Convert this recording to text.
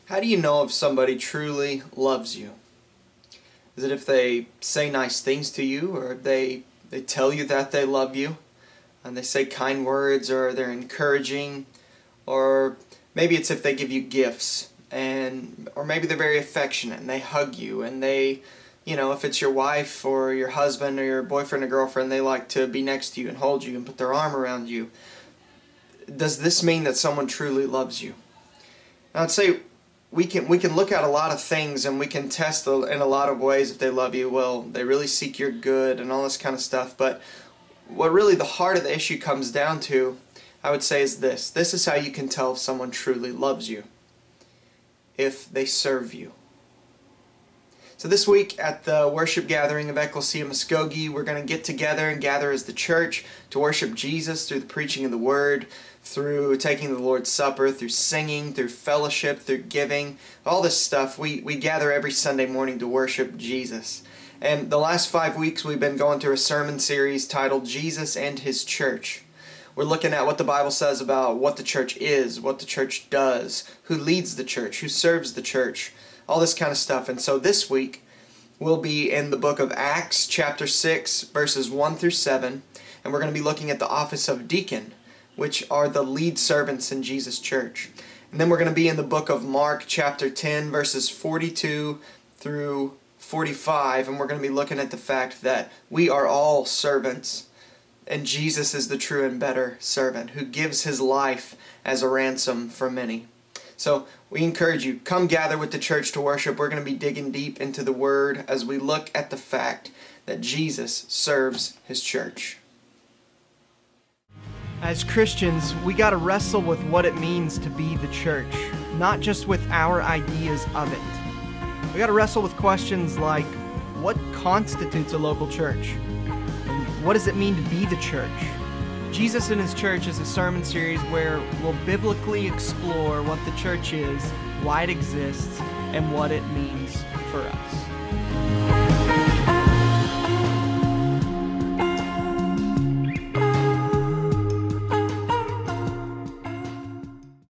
How do you know if somebody truly loves you? Is it if they say nice things to you, or they tell you that they love you, and they say kind words, or they're encouraging, or maybe it's if they give you gifts, or maybe they're very affectionate and they hug you, and if it's your wife or your husband or your boyfriend or girlfriend, they like to be next to you and hold you and put their arm around you. Does this mean that someone truly loves you? I'd say we can look at a lot of things, and we can test in a lot of ways if they love you. Well, they really seek your good and all this kind of stuff. But what really the heart of the issue comes down to, I would say, is this. This is how you can tell if someone truly loves you. If they serve you. So this week at the worship gathering of Ekklesia Muskogee, we're going to get together and gather as the church to worship Jesus through the preaching of the Word, through taking the Lord's Supper, through singing, through fellowship, through giving, all this stuff. We gather every Sunday morning to worship Jesus. And the last 5 weeks we've been going through a sermon series titled Jesus and His Church. We're looking at what the Bible says about what the church is, what the church does, who leads the church, who serves the church, all this kind of stuff. And so this week we'll be in the book of Acts chapter 6 verses 1 through 7, and we're going to be looking at the office of deacon, which are the lead servants in Jesus' church. And then we're going to be in the book of Mark chapter 10 verses 42 through 45, and we're going to be looking at the fact that we are all servants, and Jesus is the true and better servant who gives His life as a ransom for many. So we encourage you, come gather with the church to worship. We're going to be digging deep into the Word as we look at the fact that Jesus serves His church. As Christians, we got to wrestle with what it means to be the church, not just with our ideas of it. We got to wrestle with questions like, what constitutes a local church? And what does it mean to be the church? Jesus and His Church is a sermon series where we'll biblically explore what the church is, why it exists, and what it means for us.